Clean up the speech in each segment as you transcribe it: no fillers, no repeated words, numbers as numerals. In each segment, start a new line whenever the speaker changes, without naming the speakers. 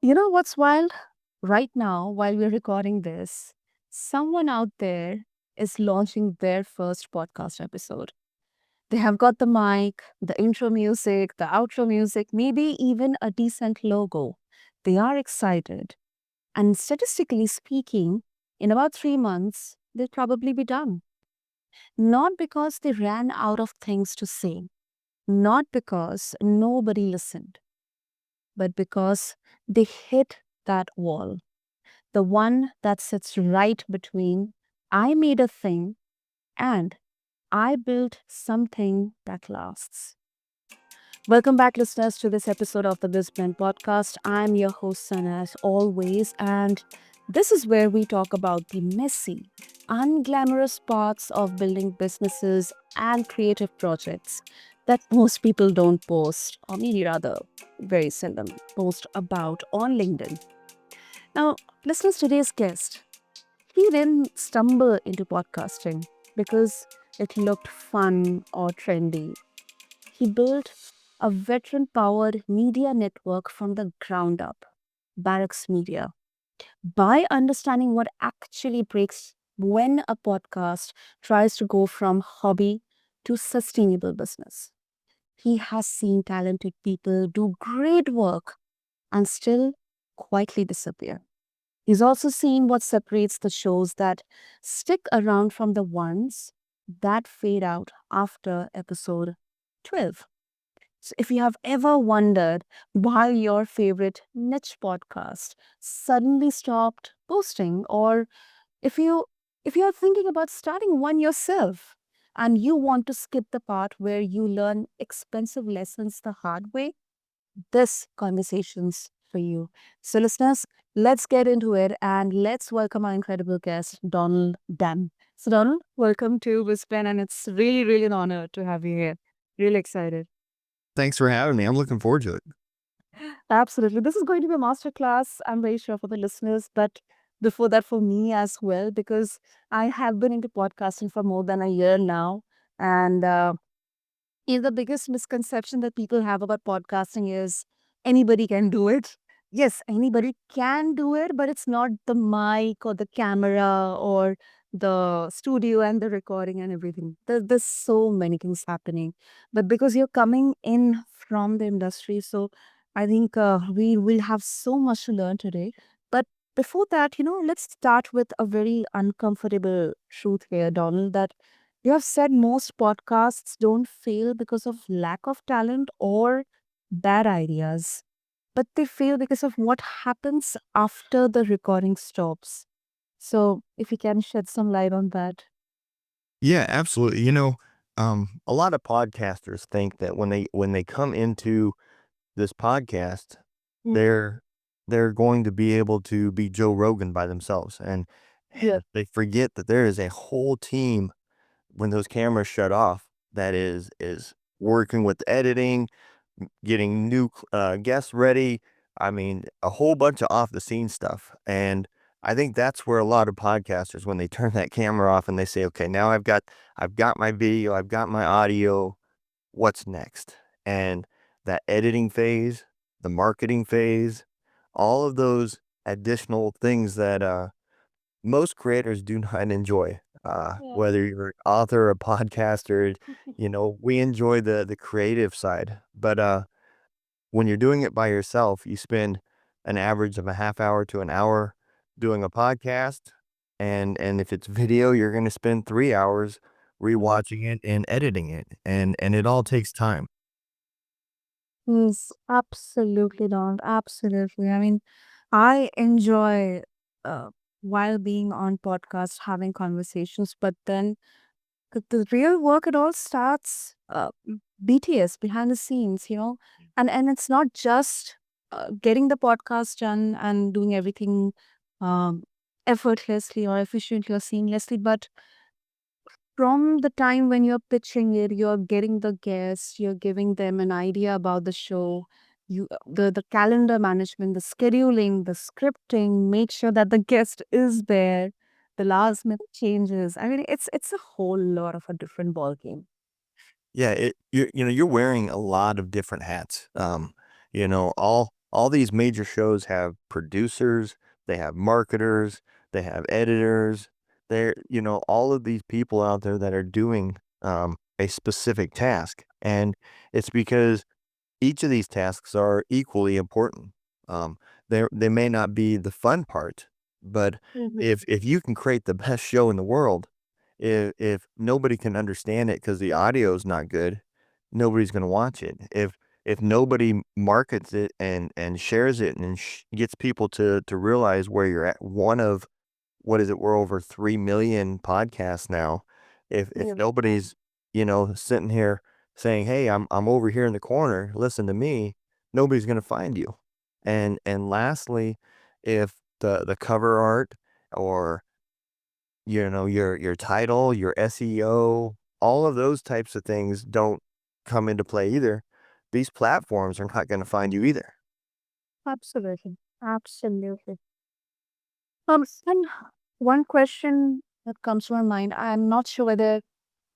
You know what's wild? Right now, while we're recording this, someone out there is launching their first podcast episode. They have got the mic, the intro music, the outro music, maybe even a decent logo. They are excited. And statistically speaking, in about 3 months, they'll probably be done. Not because they ran out of things to say, not because nobody listened, but because they hit that wall, the one that sits right between I made a thing and I built something that lasts. Welcome back, listeners, to this episode of the BizBlend Podcast. I'm your host, Sana, as always, and this is where we talk about the messy, unglamorous parts of building businesses and creative projects that most people don't post, or maybe rather, very seldom post about on LinkedIn. Now, listeners, today's guest, he didn't stumble into podcasting because it looked fun or trendy. He built a veteran powered media network from the ground up, Barracks Media, by understanding what actually breaks when a podcast tries to go from hobby to sustainable business. He has seen talented people do great work and still quietly disappear. He's also seen what separates the shows that stick around from the ones that fade out after episode 12. So if you have ever wondered why your favorite niche podcast suddenly stopped posting, or if you if you're thinking about starting one yourself and you want to skip the part where you learn expensive lessons the hard way, this conversation's for you. So listeners, let's get into it and let's welcome our incredible guest, Donald Dunn. So Donald, welcome to BizBlend, and it's really an honor to have you here. Really excited.
Thanks for having me. I'm looking forward to it.
Absolutely. This is going to be a masterclass, I'm very sure, for the listeners, but before that, for me as well, because I have been into podcasting for more than a year now. And the biggest misconception that people have about podcasting is anybody can do it. Yes, anybody can do it, but it's not the mic or the camera or the studio and the recording and everything. There's so many things happening. But because you're coming in from the industry, so I think we will have so much to learn today. But before that, let's start with a very uncomfortable truth here, Donald, that you have said most podcasts don't fail because of lack of talent or bad ideas, but they fail because of what happens after the recording stops. So, if you can shed some light on that.
Yeah, absolutely. A lot of podcasters think that when they come into this podcast,
Mm.
they're they're going to be able to be Joe Rogan by themselves,
Yeah.
and they forget that there is a whole team when those cameras shut off that is working with editing, getting new guests ready. I mean, a whole bunch of off the scene stuff. And I think that's where a lot of podcasters, when they turn that camera off and they say, okay, now I've got my video, I've got my audio, what's next? And that editing phase, the marketing phase, all of those additional things that most creators do not enjoy.
Yeah.
Whether you're an author or a podcaster, we enjoy the creative side. But when you're doing it by yourself, you spend an average of a half hour to an hour doing a podcast, and if it's video, you're going to spend 3 hours rewatching it and editing it, and it all takes time.
Yes, absolutely not. Absolutely. I mean, I enjoy uh, while being on podcast having conversations, but then the real work, it all starts BTS, behind the scenes, and it's not just getting the podcast done and doing everything um, effortlessly or efficiently or seamlessly, but from the time when you're pitching it, you're getting the guests, you're giving them an idea about the show, the calendar management, the scheduling, the scripting, make sure that the guest is there, the last minute changes. I mean, it's a whole lot of a different ball game.
Yeah, you're wearing a lot of different hats. All these major shows have producers, they have marketers, they have editors. They're, all of these people out there that are doing a specific task. And it's because each of these tasks are equally important. Um, they may not be the fun part, but
Mhm.
if you can create the best show in the world, if nobody can understand it because the audio is not good, nobody's going to watch it. If nobody markets it and shares it and gets people to realize where you're at, one of what is it? We're over 3 million podcasts now. If
Yeah.
nobody's, sitting here saying, "Hey, I'm over here in the corner, listen to me," nobody's gonna find you. And lastly, if the cover art or, your title, your SEO, all of those types of things don't come into play either, these platforms are not gonna find you either.
Absolutely. Absolutely. And one question that comes to my mind, I'm not sure whether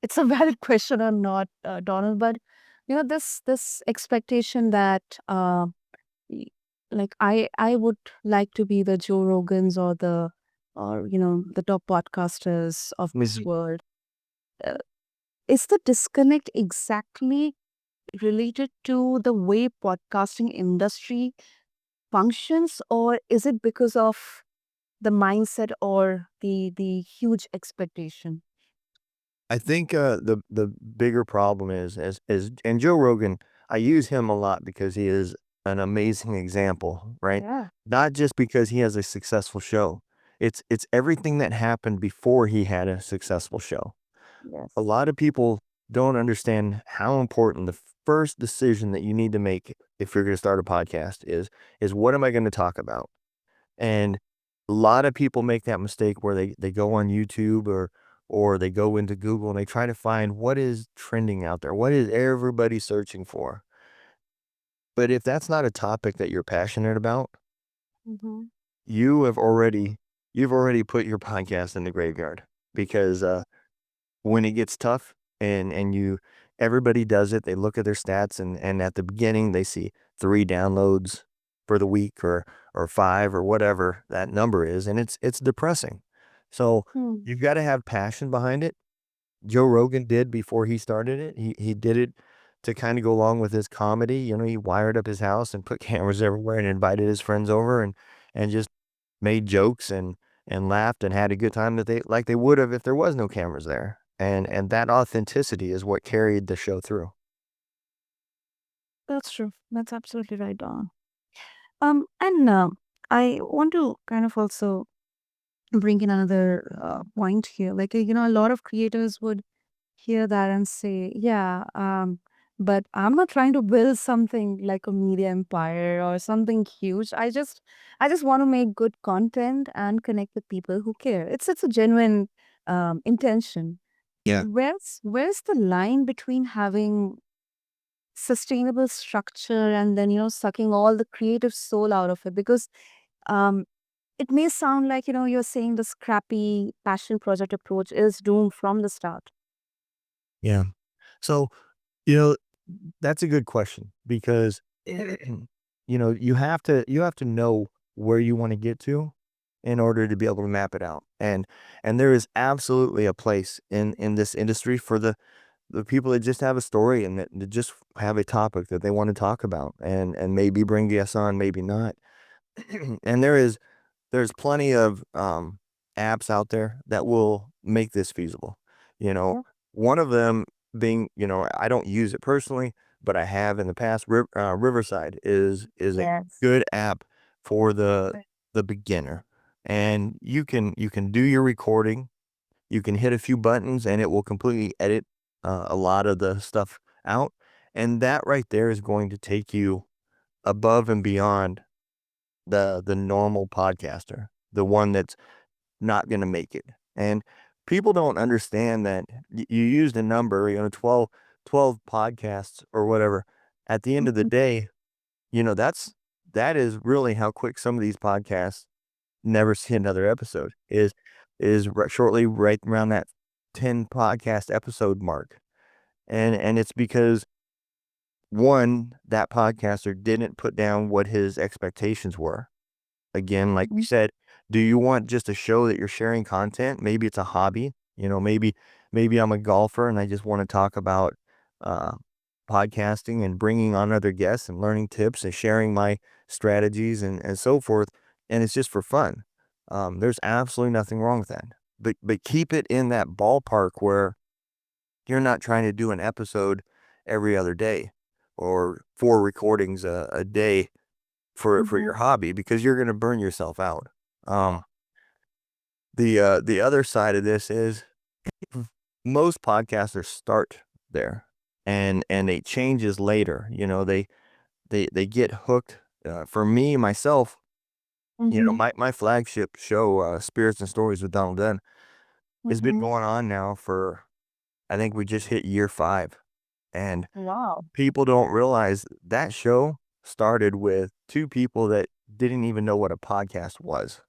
it's a valid question or not, Donald, but this expectation that y- like I would like to be the Joe Rogans or the top podcasters of this
Mhm.
world. Uh, is the disconnect exactly related to the way podcasting industry functions, or is it because of the mindset or the huge expectation?
I think, the bigger problem is and Joe Rogan, I use him a lot because he is an amazing example, right?
Yeah.
Not just because he has a successful show. It's everything that happened before he had a successful show. A
Yes.
lot of people don't understand how important the first decision that you need to make if you're gonna start a podcast is what am I gonna talk about? And a lot of people make that mistake where they go on YouTube or they go into Google and they try to find what is trending out there. What is everybody searching for? But if that's not a topic that you're passionate about,
Mm-hmm.
you have already you've already put your podcast in the graveyard because when it gets tough and you everybody does it, they look at their stats and at the beginning they see 3 downloads for the week or 5 or whatever that number is, and it's depressing. So,
Hmm.
you've gotta have passion behind it. Joe Rogan did before he started it. He did it to kinda go along with his comedy, he wired up his house and put cameras everywhere and invited his friends over and just made jokes and laughed and had a good time that they like they would have if there was no cameras there. And that authenticity is what carried the show through.
That's true. That's absolutely right, Don. And I want to kind of also bring in another point here. Like, a lot of creators would hear that and say, yeah, but I'm not trying to build something like a media empire or something huge. I just want to make good content and connect with people who care. It's a genuine intention.
Yeah.
Where's the line between having sustainable structure and then sucking all the creative soul out of it? Because um it may sound like you're saying the scrappy passion project approach is doomed from the start.
Yeah. So, you know, that's a good question because you have to know where you want to get to in order to be able to map it out. And there is absolutely a place in this industry for the people that just have a story and that just have a topic that they want to talk about and maybe bring guests on, maybe not. And there's plenty of apps out there that will make this feasible. You know,
Yeah.
one of them being, I don't use it personally, but I have in the past. Riverside is a
Yes.
good app for the beginner, and you can do your recording. You can hit a few buttons, and it will completely edit a lot of the stuff out, and that right there is going to take you above and beyond the normal podcaster, the one that's not gonna make it. And people don't understand that you used a number, 12 podcasts or whatever. At the end of the
Mhm.
day, that is really how quick some of these podcasts never see another episode is shortly right around that 10 podcast episode mark. And it's because one, that podcaster didn't put down what his expectations were. Again, like we
Mhm.
said, do you want just a show that you're sharing content? Maybe it's a hobby. Maybe I'm a golfer and I just want to talk about uh, podcasting and bringing on other guests and learning tips and sharing my strategies and so forth. And it's just for fun. There's absolutely nothing wrong with that. But keep it in that ballpark where you're not trying to do an episode every other day or 4 recordings a day for
Mhm.
your hobby because you're gonna burn yourself out. Um, the other side of this is most podcasters start there and it changes later. They get hooked. For me, myself,
Mhm.
my flagship show, Spirits and Stories with Donald Dunn, has been
Mhm.
going on now for, I think we just hit year 5, and
Wow.
people don't realize that show started with 2 people that didn't even know what a podcast was.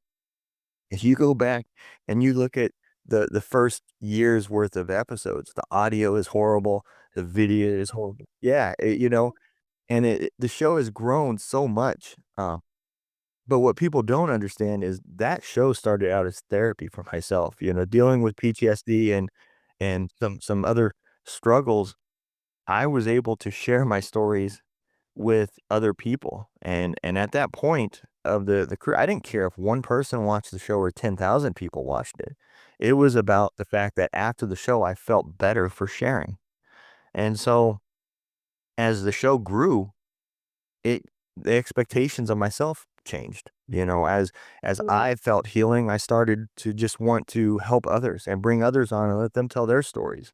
If you go back and you look at the first year's worth of episodes, the audio is horrible, the video is horrible. Yeah, and the show has grown so much. But what people don't understand is that show started out as therapy for myself, dealing with PTSD and some other struggles. I was able to share my stories with other people. And at that point of the career, I didn't care if one person watched the show or 10,000 people watched it. It was about the fact that after the show, I felt better for sharing. And so as the show grew, it the expectations of myself changed. As
Yeah.
I felt healing, I started to just want to help others and bring others on and let them tell their stories.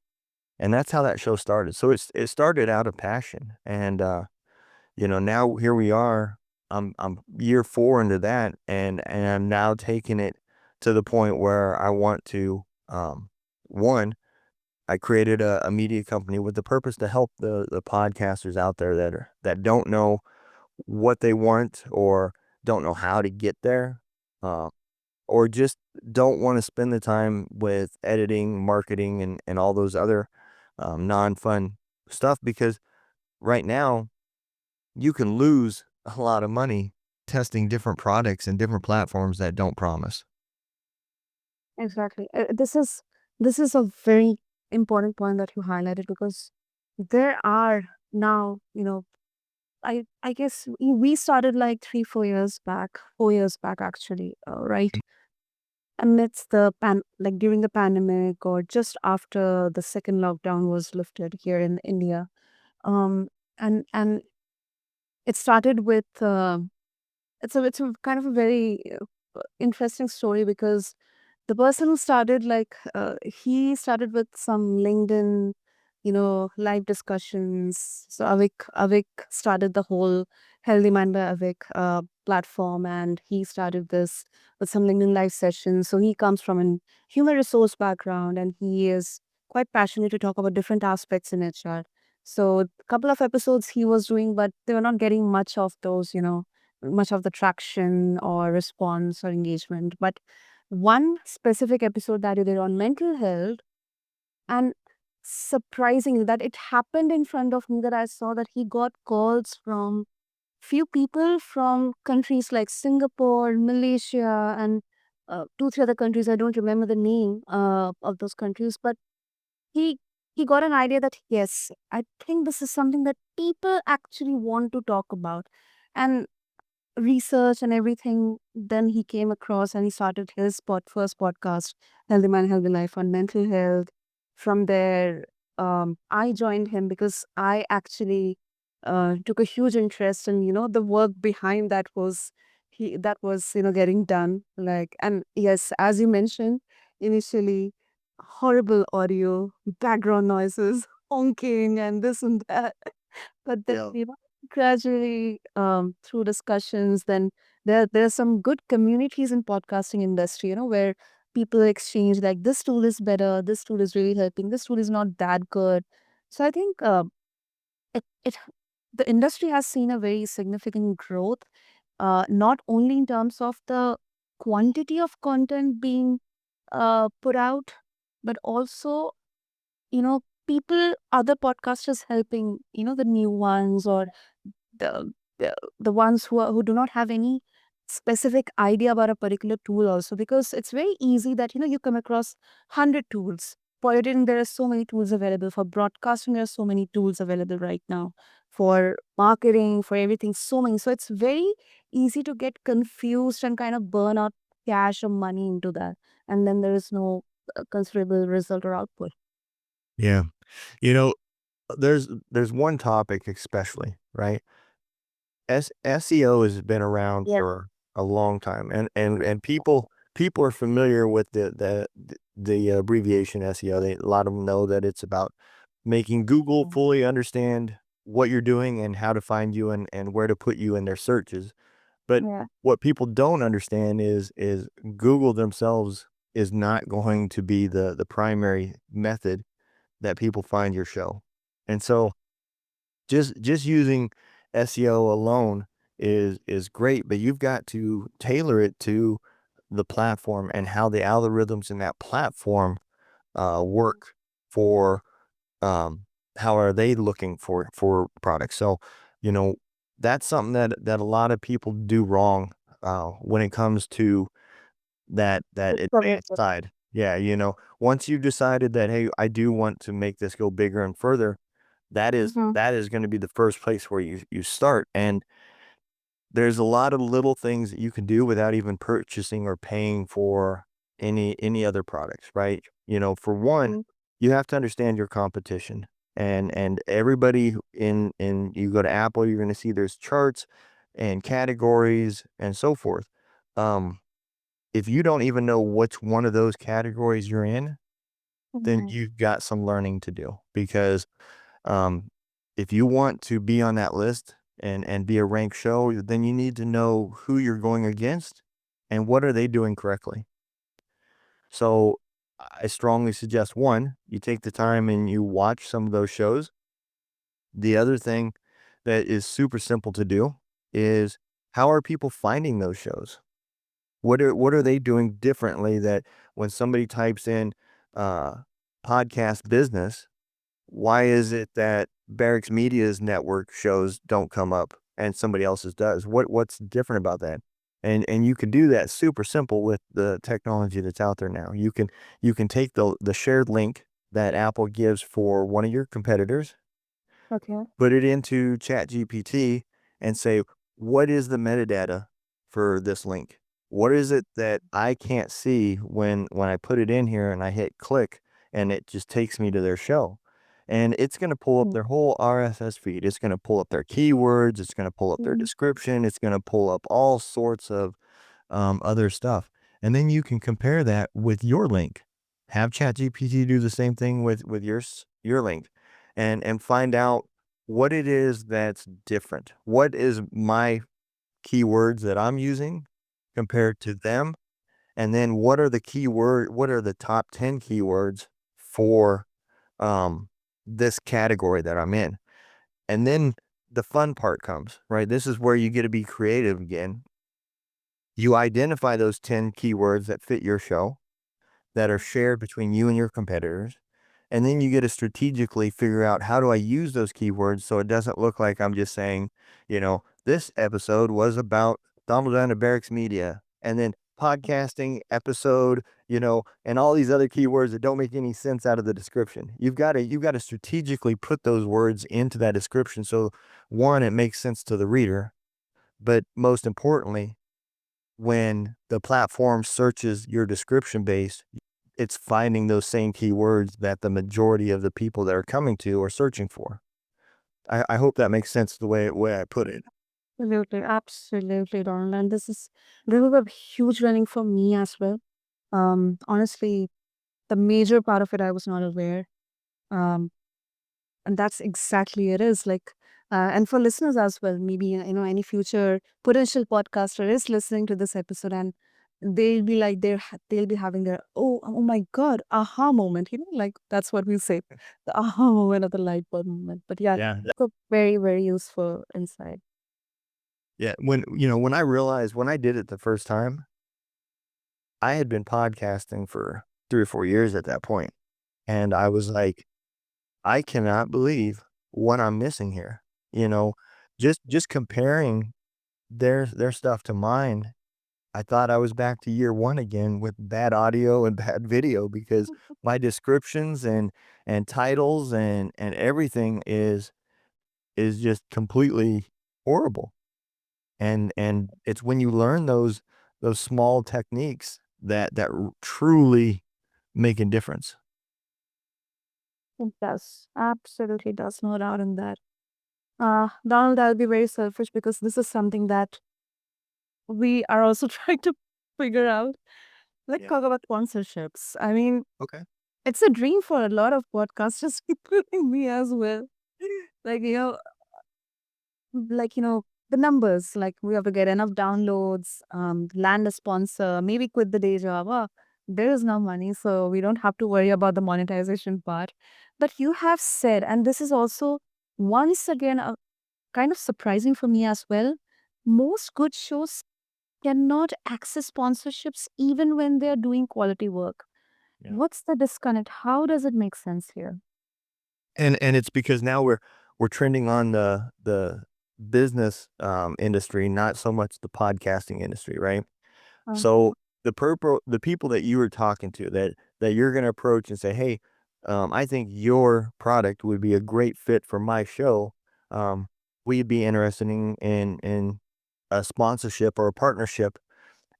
And that's how that show started. So it started out of passion. And now here we are. I'm year 4 into that, and I'm now taking it to the point where I want to, one, I created a media company with the purpose to help the podcasters out there that don't know what they want or don't know how to get there, uh, or just don't wanna spend the time with editing, marketing, and all those other, non-fun stuff because right now you can lose a lot of money testing different products and different platforms that don't promise.
Exactly. This is a very important point that you highlighted because there are now, I guess we started like 3 4 years back, 4 years back actually, right? Amidst the like during the pandemic or just after the second lockdown was lifted here in India. And it started with it's a kind of a very interesting story because the person who started he started with some LinkedIn, live discussions. So Avik started the whole Healthy Mind by Avik platform, and he started this with some LinkedIn live sessions. So he comes from an human resource background, and he is quite passionate to talk about different aspects in HR. So a couple of episodes he was doing, but they were not getting much of those, much of the traction or response or engagement. But one specific episode that you did on mental health, and surprisingly that it happened in front of me, that I saw that he got calls from few people from countries like Singapore, Malaysia, and 2 3 other countries. I don't remember the name of those countries, but he he got an idea that yes, I think this is something that people actually want to talk about. And research and everything, then he came across and he started his first podcast, Healthy Man, Healthy Life, on mental health. From there, I joined him because I actually took a huge interest in, the work behind that was, getting done. Like, and yes, as you mentioned, initially, horrible audio, background noises, honking, and this and that. But then,
Yeah.
gradually, through discussions, then there are some good communities in podcasting industry, where people exchange like this tool is better, this tool is really helping, this tool is not that good. So I think it the industry has seen a very significant growth, not only in terms of the quantity of content being put out, but also, other podcasters helping, the new ones, or the the ones who do not have any specific idea about a particular tool also, because it's very easy that you come across 100 tools. For editing, there are so many tools available. For broadcasting, there are so many tools available right now. For marketing, for everything, so many. So it's very easy to get confused and kind of burn out cash or money into that, and then there is no considerable result or output.
Yeah. You know, there's one topic especially, right? SEO has been around
Yeah.
for a long time, and people are familiar with the abbreviation SEO. A lot of them know that it's about making Google
Mm.
fully understand what you're doing and how to find you and where to put you in their searches. But
Yeah.
what people don't understand is Google themselves is not going to be the primary method that people find your show. And so just using SEO alone is great, but you've got to tailor it to the platform and how the algorithms in that platform work for um, how are they looking for products. So, you know, that's something that a lot of people do wrong when it comes to that advanced
Correct.
side. Yeah, once you've decided that, hey, I do want to make this go bigger and further, that is
Mhm.
that is gonna be the first place where you start, and there's a lot of little things that you can do without even purchasing or paying for any other products, right? For one,
Mhm.
you have to understand your competition, and everybody in you go to Apple, you're gonna see there's charts and categories and so forth. Um, if you don't even know which one of those categories you're in, then
Mhm.
you've got some learning to do because um, if you want to be on that list and be a ranked show, then you need to know who you're going against and what are they doing correctly. So I strongly suggest one, you take the time and you watch some of those shows. The other thing that is super simple to do is how are people finding those shows? What are they doing differently that when somebody types in uh, podcast business, why is it that Barracks Media's network shows don't come up and somebody else's does? What's different about that? And you can do that super simple with the technology that's out there now. You can take the shared link that Apple gives for one of your competitors,
Okay.
put it into ChatGPT and say, what is the metadata for this link? What is it that I can't see when I put it in here and I hit click and it just takes me to their show? And it's going to pull up
Mm.
their whole RSS feed. It's going to pull up their keywords. It's going to pull up their
Mhm.
description. It's going to pull up all sorts of other stuff. And then you can compare that with your link. Have ChatGPT do the same thing with your link and find out what it is that's different. What is my keywords that I'm using compared to them? And then what are the top 10 keywords for this category that I'm in? And then the fun part comes, right? This is where you get to be creative again. You identify those 10 keywords that fit your show that are shared between you and your competitors. And then you get to strategically figure out how do I use those keywords so it doesn't look like I'm just saying, this episode was about Donald Dunn of Barracks Media, and then podcasting episode, and all these other keywords that don't make any sense out of the description. You've got to strategically put those words into that description so one, it makes sense to the reader, but most importantly, when the platform searches your description base, it's finding those same keywords that the majority of the people that are coming to are searching for. I hope that makes sense the way I put it.
Absolutely, absolutely, Donald. And this is a huge learning for me as well. Honestly, the major part of it I was not aware. Um, and that's exactly it is like, and for listeners as well, maybe any future potential podcaster is listening to this episode, and they'll be like they'll be having their oh my god aha moment. Like that's what we say, the aha moment or the light bulb moment. But yeah,
Yeah.
very very useful insight.
Yeah. When I realized when I did it the first time, I had been podcasting for 3 or 4 years at that point, and I was like, I cannot believe what I'm missing here. You know, just comparing their stuff to mine, I thought I was back to year one again with bad audio and bad video because my descriptions and titles and everything is just completely horrible. And it's when you learn those small techniques that truly make a difference.
It does. Absolutely does. No doubt in that. Donald, I'll be very selfish because this is something that we are also trying to figure out. Let's
Yeah.
talk about sponsorships. I mean,
Okay.
it's a dream for a lot of podcasters, including me as well. Like, the numbers, like we have to get enough downloads, land a sponsor, maybe quit the day job. There is no money, so we don't have to worry about the monetization part. But you have said, and this is also once again kind of surprising for me as well, most good shows cannot access sponsorships even when they're doing quality work.
Yeah.
What's the disconnect? How does it make sense here?
And it's because now we're trending on the business industry, not so much the podcasting industry, right?
Uh-huh.
So the people that you were talking to that you're gonna approach and say, "Hey, I think your product would be a great fit for my show. We'd be interested in a sponsorship or a partnership."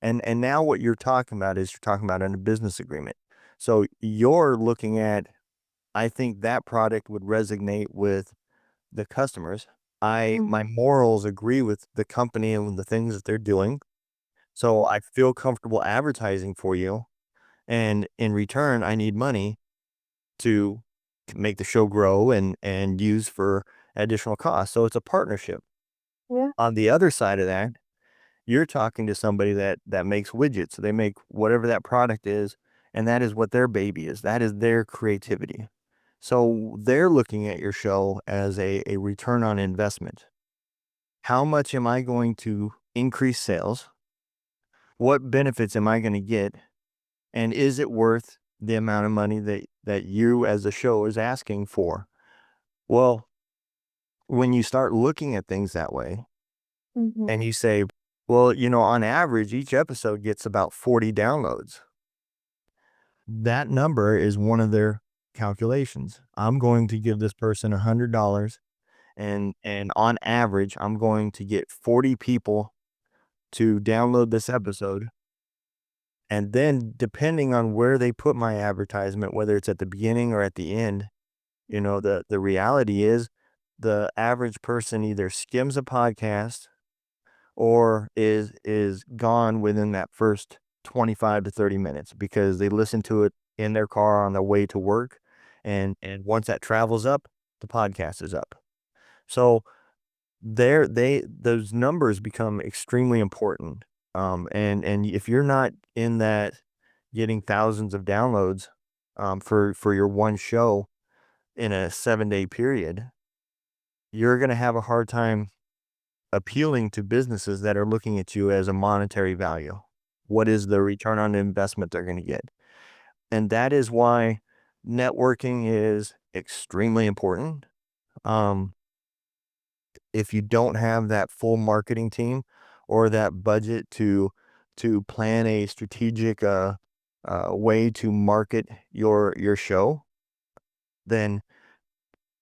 And now what you're talking about is you're talking about in a business agreement. So you're looking at, I think that product would resonate with the customers. My
Mhm.
morals agree with the company and the things that they're doing. So I feel comfortable advertising for you. And in return, I need money to make the show grow and use for additional costs. So it's a partnership.
Yeah.
On the other side of that, you're talking to somebody that makes widgets. They make whatever that product is, and that is what their baby is. That is their creativity. So they're looking at your show as a return on investment. How much am I going to increase sales? What benefits am I going to get? And is it worth the amount of money that you as a show is asking for? Well, when you start looking at things that way
Mhm.
and you say, well, on average, each episode gets about 40 downloads. That number is one of their calculations. I'm going to give this person $100 and on average, I'm going to get 40 people to download this episode. And then depending on where they put my advertisement, whether it's at the beginning or at the end, the reality is the average person either skims a podcast or is gone within that first 25 to 30 minutes because they listen to it in their car on their way to work. And once that travels up, the podcast is up. So those numbers become extremely important. And if you're not in that getting thousands of downloads for your one show in a 7-day period, you're going to have a hard time appealing to businesses that are looking at you as a monetary value. What is the return on investment they're going to get? And that is why networking is extremely important. Um, if you don't have that full marketing team or that budget to plan a strategic way to market your show, then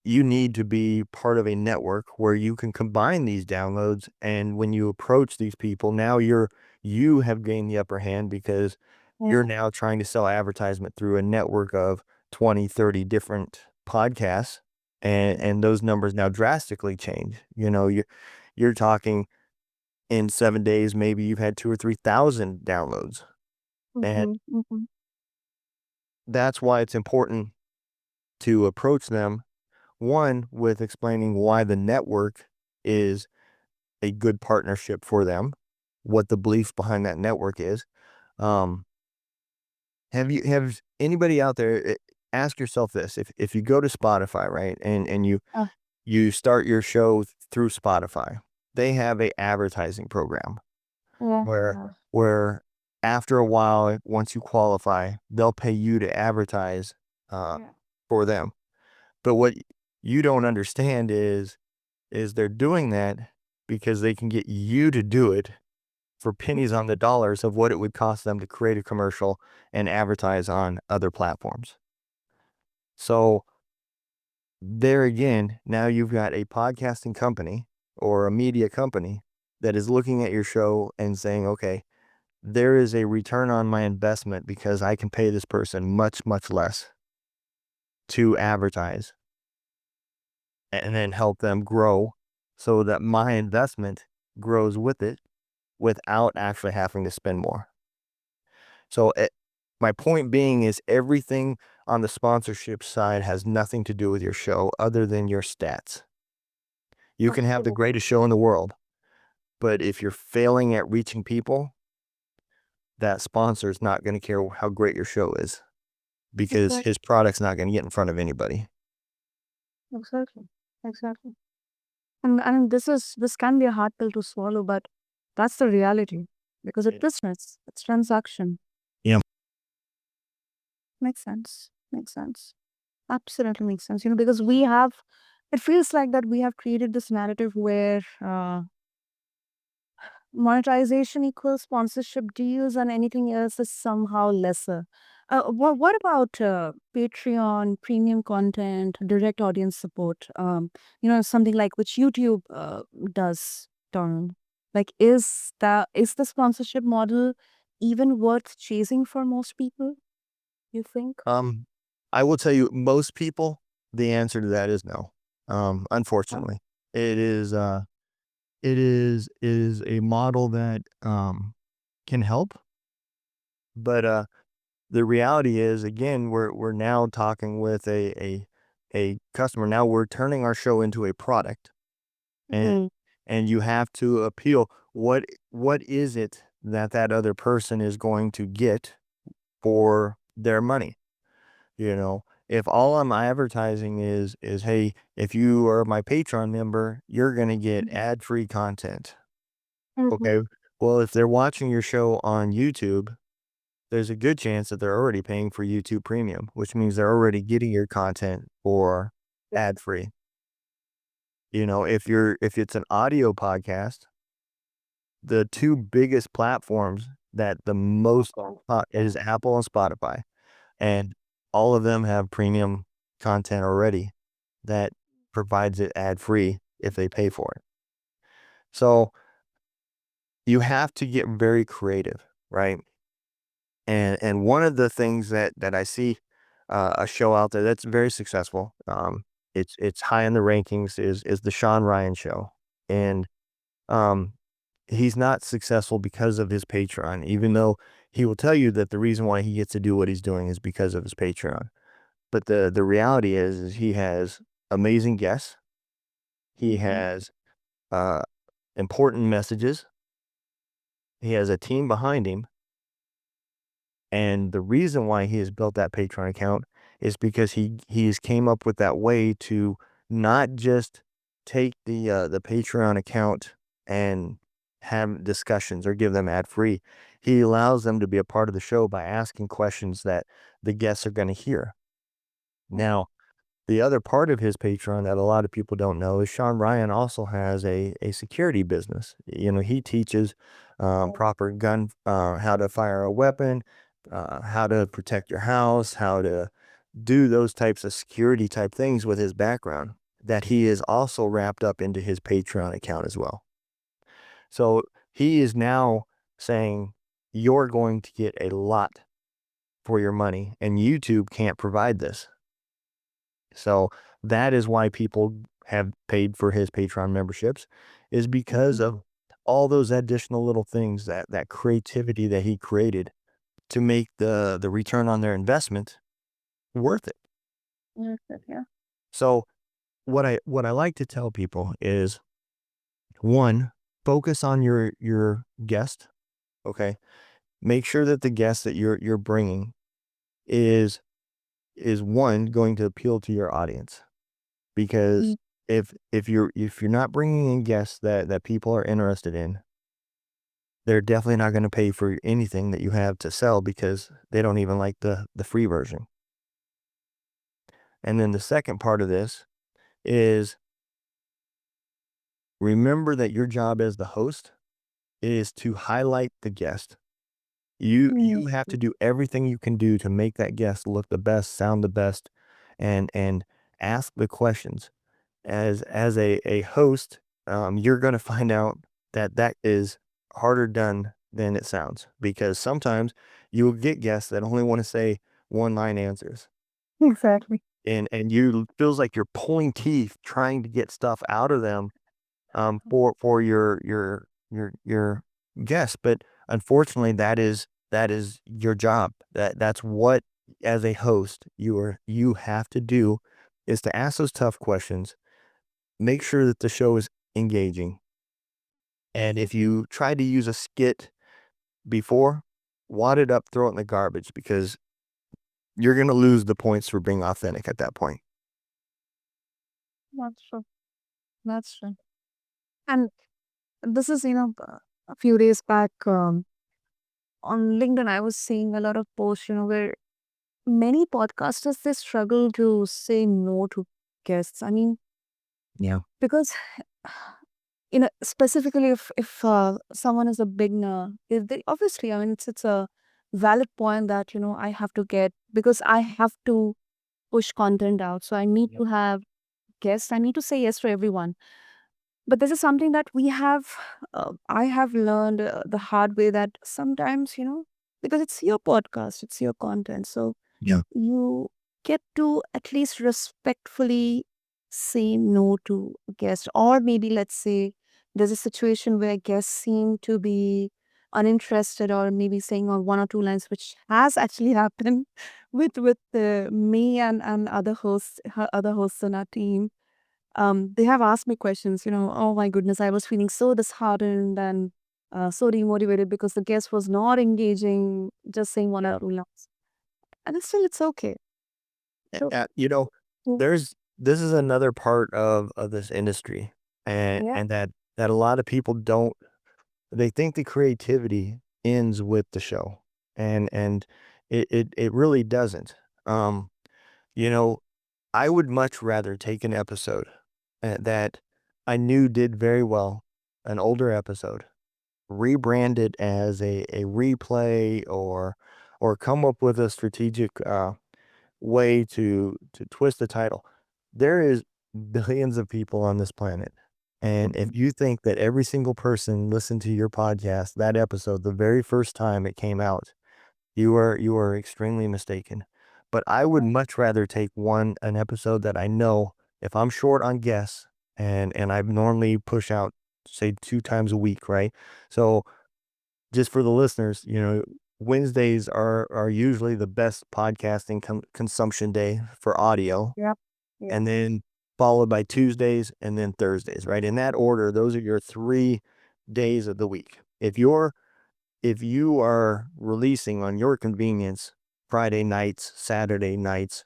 you need to be part of a network where you can combine these downloads. And when you approach these people, now you have gained the upper hand because
Yeah.
you're now trying to sell advertisement through a network of 20, 30 different podcasts. And those numbers now drastically change. You're talking in 7 days, maybe you've had 2 or 3,000 downloads. And
Mhm. Mhm.
that's why it's important to approach them, one, with explaining why the network is a good partnership for them, what the belief behind that network is. Um, have anybody out there ask yourself this: if you go to Spotify, right, and
Uh,
you start your show through Spotify, they have a advertising program
yeah.
where
Yeah.
where after a while, once you qualify, they'll pay you to advertise uh,
Yeah.
for them. But what you don't understand is they're doing that because they can get you to do it for pennies on the dollars of what it would cost them to create a commercial and advertise on other platforms. So there again, now you've got a podcasting company or a media company that is looking at your show and saying, okay, there is a return on my investment because I can pay this person much, much less to advertise and then help them grow so that my investment grows with it without actually having to spend more. So my point being is everything on the sponsorship side has nothing to do with your show other than your stats. You can have the greatest show in the world, but if you're failing at reaching people, that sponsor is not going to care how great your show is because his product's not going to get in front of anybody.
Exactly. Exactly. And this can be a hard pill to swallow, but that's the reality because it's business, it's transaction.
Yeah.
Makes sense. Makes sense. Absolutely makes sense. Because it feels like that we have created this narrative where monetization equals sponsorship deals and anything else is somehow lesser. What about Patreon, premium content, direct audience support? Something like which YouTube does, Donald. Like, is the sponsorship model even worth chasing for most people, you think?
I will tell you, most people, the answer to that is no. Unfortunately, it is a model that can help, but the reality is, again, we're now talking with a customer. Now we're turning our show into a product, and
Mm.
and you have to appeal. What is it that other person is going to get for their money? If all I'm advertising is, hey, if you are my Patreon member, you're gonna get ad-free content. Okay. Well, if they're watching your show on YouTube, there's a good chance that they're already paying for YouTube Premium, which means they're already getting your content for ad-free. If it's an audio podcast, the two biggest platforms that the most is Apple and Spotify, and all of them have premium content already that provides it ad-free if they pay for it. So you have to get very creative, right? And one of the things that I see a show out there that's very successful, it's high in the rankings is the Sean Ryan show. And um he's not successful because of his Patreon, even though he will tell you that the reason why he gets to do what he's doing is because of his Patreon. But the reality is he has amazing guests. He has uh important messages. He has a team behind him. And the reason why he has built that Patreon account is because he's came up with that way to not just take the Patreon account and have discussions or give them ad free. He allows them to be a part of the show by asking questions that the guests are going to hear. Now, the other part of his Patreon that a lot of people don't know is Sean Ryan also has a security business. He teaches proper gun, how to fire a weapon, how to protect your house, how to do those types of security type things with his background that he is also wrapped up into his Patreon account as well. So he is now saying you're going to get a lot for your money, and YouTube can't provide this. So that is why people have paid for his Patreon memberships, is because of all those additional little things, that creativity that he created to make the return on their investment worth it.
Yeah.
So what I like to tell people is, one, focus on your guest. Okay. Make sure that the guest that you're bringing is one, going to appeal to your audience. Because if you're not bringing in guests that people are interested in, they're definitely not going to pay for anything that you have to sell because they don't even like the free version. And then the second part of this is remember that your job as the host is to highlight the guest. You have to do everything you can do to make that guest look the best, sound the best, and ask the questions. As a host, you're going to find out that that is harder done than it sounds, because sometimes you will get guests that only want to say one line answers,
Exactly.
and you feels like you're pulling teeth trying to get stuff out of them, for your guests. But unfortunately, that is your job. That's what, as a host, you have to do, is to ask those tough questions, make sure that the show is engaging. And if you try to use a skit before, wad it up, throw it in the garbage, because you're gonna lose the points for being authentic at that point.
That's true. That's true. And this is, a few days back, on LinkedIn, I was seeing a lot of posts, where many podcasters, they struggle to say no to guests. I mean,
Yeah.
because specifically if someone is a beginner, if they, obviously, I mean, it's a valid point that I have to get, because I have to push content out, so I need
Yep.
to have guests, I need to say yes to everyone. But this is something that I have learned the hard way, that sometimes, because it's your podcast, it's your content, so
Yeah.
you get to at least respectfully say no to a guest. Or maybe, let's say, there's a situation where guests seem to be uninterested, or maybe saying on one or two lines, which has actually happened with me and other hosts on our team. They have asked me questions, oh my goodness, I was feeling so disheartened and so demotivated because the guest was not engaging, just saying one or
Yeah.
two lines. And it's still, it's okay. So,
You know,
mm,
this is another part of this industry, and
yeah,
that a lot of people don't. They think the creativity ends with the show, and it really doesn't. Um, you know, I would much rather take an episode that I knew did very well, an older episode, rebrand it as a replay, or come up with a strategic way to twist the title. There is billions of people on this planet. And if you think that every single person listened to your podcast, that episode, the very first time it came out, you are extremely mistaken. But I would much rather take an episode that I know, if I'm short on guests, and I normally push out, say, 2 times a week, right? So just for the listeners, Wednesdays are usually the best podcasting consumption day for audio,
yeah, yeah,
and then followed by Tuesdays and then Thursdays, right? In that order, those are your 3 days of the week. If you are releasing on your convenience Friday nights, Saturday nights,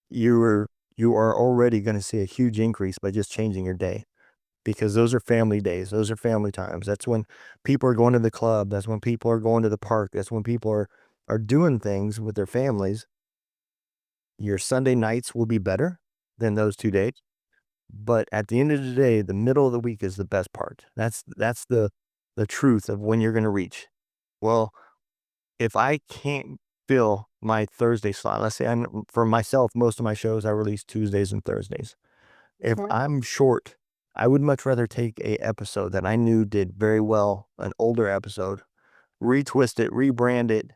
you are you are already going to see a huge increase by just changing your day, because those are family days. Those are family times. That's when people are going to the club. That's when people are going to the park. That's when people are doing things with their families. Your Sunday nights will be better than those 2 days. But at the end of the day, the middle of the week is the best part. That's the truth of when you're going to reach. Well, if I can't fill my Thursday slot, let's say for myself, most of my shows I release Tuesdays and Thursdays. If
yeah.
I'm short, I would much rather take a episode that I knew did very well, an older episode, retwist it, rebrand it,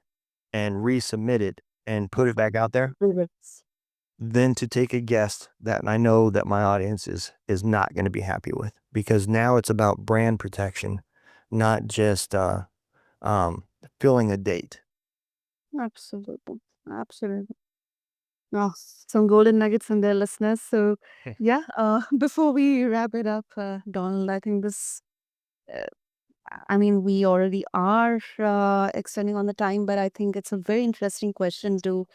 and resubmit it and put it back out there,
Favorites.
than to take a guest that I know that my audience is not going to be happy with. Because now it's about brand protection, not just um filling a date.
Absolutely. Absolutely. Oh, some golden nuggets in there, listeners. So, yeah, before we wrap it up, Donald, I think uh, I mean, we already are extending on the time, but I think it's a very interesting question to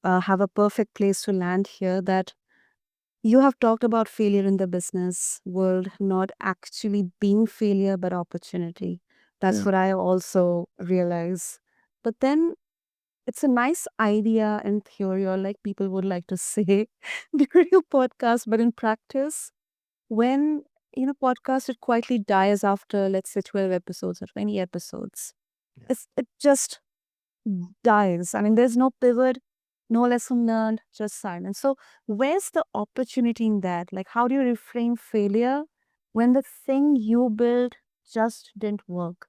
have a perfect place to land here. That you have talked about failure in the business world not actually being failure, but opportunity. That's
Yeah.
what I also realize. But then It's a nice idea in theory, or like people would like to say during a podcast, but in practice, when podcast it quietly dies after, let's say, 12 episodes or 20 episodes.
Yeah.
It just dies. I mean, there's no pivot, no lesson learned, just silence. So where's the opportunity in that? Like, how do you reframe failure when the thing you built just didn't work?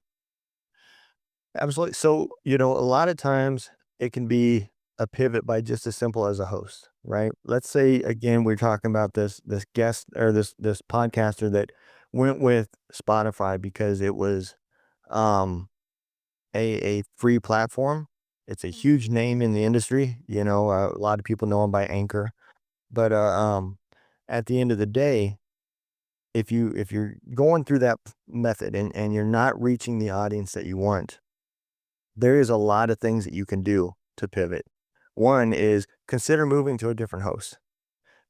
Absolutely. So, a lot of times it can be a pivot by just as simple as a host, right? Let's say again we're talking about this guest or this podcaster that went with Spotify because it was um a free platform. It's a huge name in the industry. A lot of people know him by Anchor. But at the end of the day, if you're going through that method and you're not reaching the audience that you want, there is a lot of things that you can do to pivot. One is consider moving to a different host.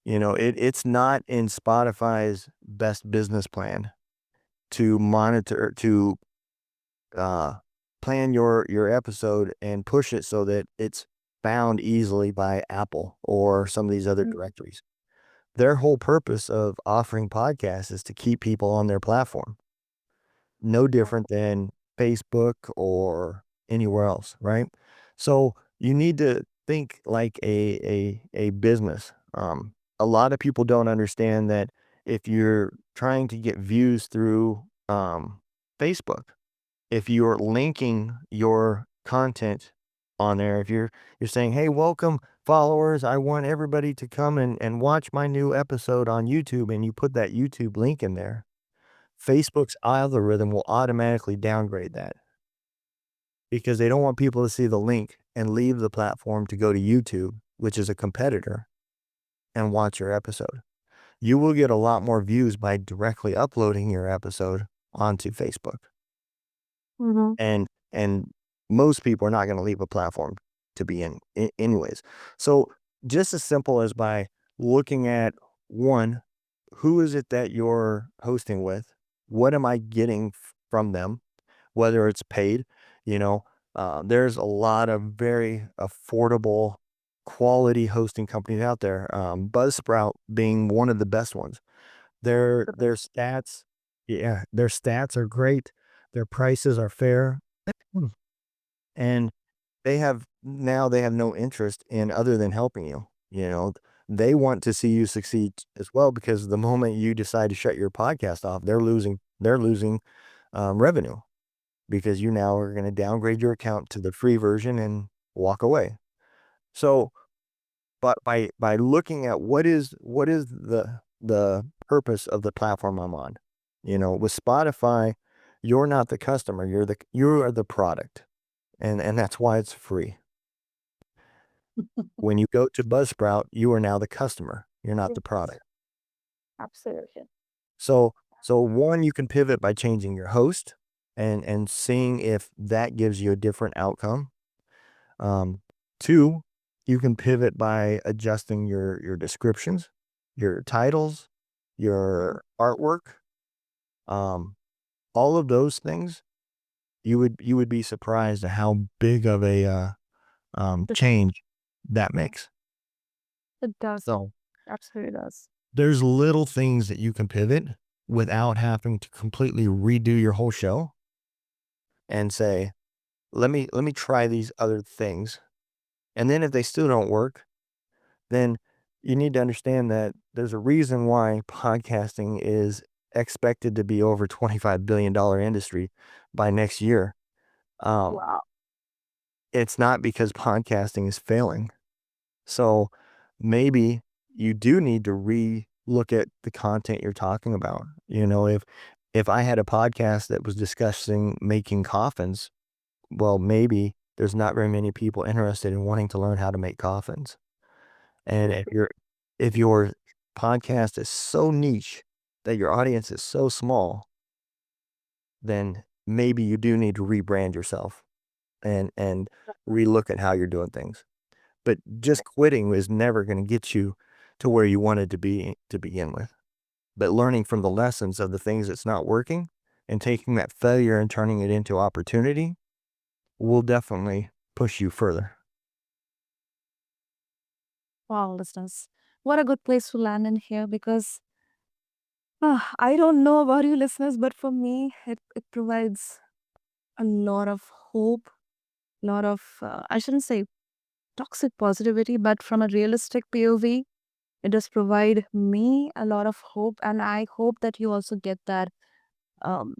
It's not in Spotify's best business plan to monitor to uh, plan your episode and push it so that it's found easily by Apple or some of these other
Mm.
directories. Their whole purpose of offering podcasts is to keep people on their platform. No different than Facebook or anywhere else, right? So you need to think like a business. A lot of people don't understand that if you're trying to get views through Facebook, if you're linking your content on there, if you're saying, "Hey, welcome followers, I want everybody to come and watch my new episode on YouTube," and you put that YouTube link in there, Facebook's algorithm will automatically downgrade that because they don't want people to see the link and leave the platform to go to YouTube, which is a competitor, and watch your episode. You will get a lot more views by directly uploading your episode onto Facebook.
Mhm.
And most people are not gonna leave a platform to be in anyways. So, just as simple as by looking at, 1, who is it that you're hosting with? What am I getting from them? Whether it's paid, you know, there's a lot of very affordable quality hosting companies out there, Buzzsprout being one of the best ones. Their stats yeah, their stats are great, their prices are fair. Mm. And they have no interest in other than helping you, They want to see you succeed as well because the moment you decide to shut your podcast off, they're losing revenue because you now are gonna downgrade your account to the free version and walk away. So, but by looking at what is the purpose of the platform I'm on, with Spotify, you're not the customer, you are the product. And that's why it's free. When you go to Buzzsprout, you are now the customer. You're not the
Yes,
product.
absolutely.
So so one, you can pivot by changing your host and seeing if that gives you a different outcome. Um, Two, you can pivot by adjusting your descriptions, your titles, your artwork, um, all of those things. You would be surprised at how big of a change that makes.
It does.
So
Absolutely does.
there's little things that you can pivot without having to completely redo your whole show and say, let me try these other things. And then if they still don't work, then you need to understand that there's a reason why podcasting is expected to be over $25 billion industry by next year. Um,
Wow.
it's not because podcasting is failing. So maybe you do need to look at the content you're talking about. If I had a podcast that was discussing making coffins, well, maybe there's not very many people interested in wanting to learn how to make coffins. And if your podcast is so niche that your audience is so small, then maybe you do need to rebrand yourself and relook at how you're doing things. But just quitting is never gonna get you to where you wanted to be to begin with. But learning from the lessons of the things that's not working and taking that failure and turning it into opportunity will definitely push you further.
Wow, listeners. What a good place to land in here because I don't know about you listeners, but for me, it provides a lot of hope, lot of, I shouldn't say toxic positivity, but from a realistic POV, it does provide me a lot of hope. And I hope that you also get that um,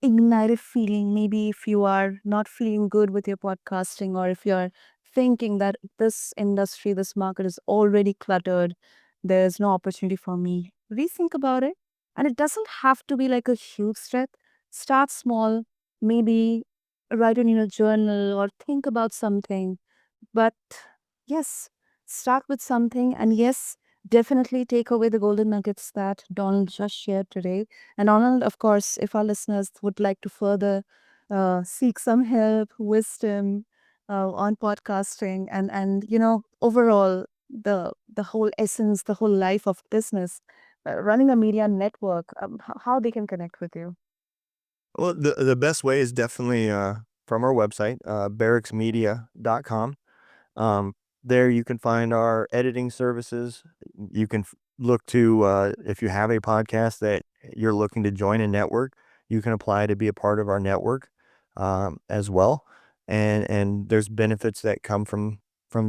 ignited feeling. Maybe if you are not feeling good with your podcasting, or if you're thinking that this industry, this market is already cluttered, there's no opportunity for me, rethink about it. And it doesn't have to be like a huge step. Start small, maybe write it in a journal or think about something, but yes, start with something. And yes, definitely take away the golden nuggets that Donald just shared today. And Donald, of course, if our listeners would like to further seek some help, wisdom on podcasting, and overall the whole essence, the whole life of business, running a media network, how they can connect with you.
Well, the best way is definitely from our website, barracksmedia.com. Um, there you can find our editing services. You can look to, if you have a podcast that you're looking to join a network, you can apply to be a part of our network as well. And there's benefits that come from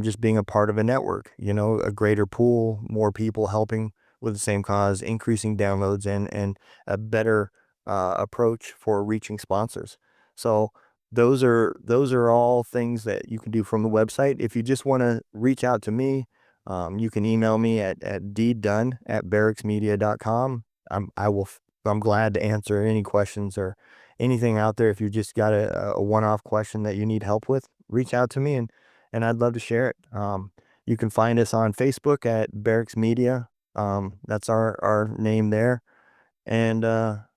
just being a part of a network. You know, a greater pool, more people helping with the same cause, increasing downloads, and a better approach for reaching sponsors. So those are all things that you can do from the website. If you just want to reach out to me, you can email me at ddunn@barracksmedia.com. I'm glad to answer any questions or anything out there. If you just got a one-off question that you need help with, reach out to me, and I'd love to share it. You can find us on Facebook at Barracks Media. That's our name there. And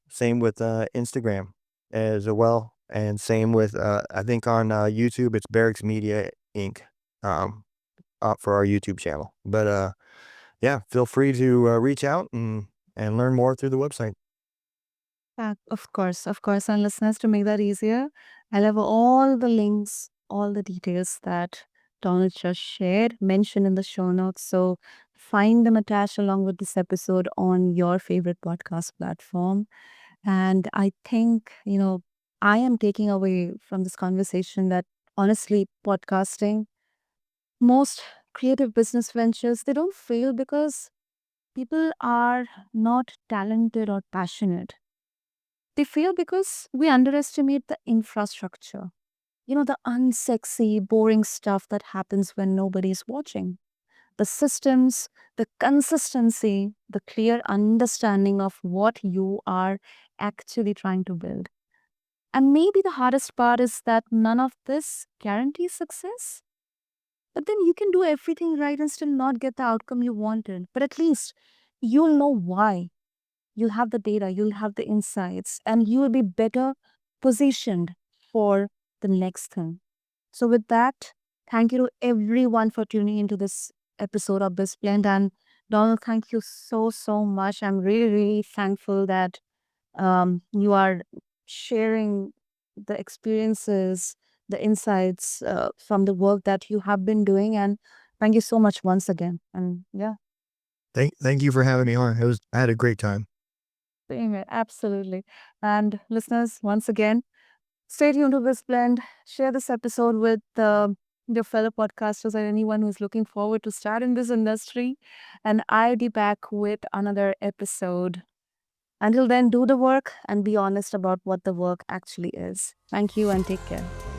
same with Instagram as well. And same with, I think on YouTube, it's Barracks Media Inc. Um, for our YouTube channel. But yeah, feel free to reach out and learn more through the website.
Of course. And listeners, to make that easier, I'll have all the links, all the details that Donald just shared mentioned in the show notes. So find them attached along with this episode on your favorite podcast platform. And I think, I am taking away from this conversation that honestly, podcasting, most creative business ventures, they don't fail because people are not talented or passionate. They fail because we underestimate the infrastructure. The unsexy, boring stuff that happens when nobody's watching. The systems, the consistency, the clear understanding of what you are actually trying to build. And maybe the hardest part is that none of this guarantees success. But then you can do everything right and still not get the outcome you wanted. But at least you'll know why. You'll have the data, you'll have the insights, and you will be better positioned for the next thing. So, with that, thank you to everyone for tuning into this episode of BizBlend. And Donald, thank you so, so much. I'm really, really thankful that you are sharing the experiences, the insights from the work that you have been doing. And thank you so much once again. And yeah,
Thank you for having me on. I had a great time.
same here. Absolutely. And listeners, once again, stay tuned to this blend. Share this episode with your fellow podcasters and anyone who's looking forward to start in this industry. And I'll be back with another episode. Until then, do the work and be honest about what the work actually is. Thank you and take care.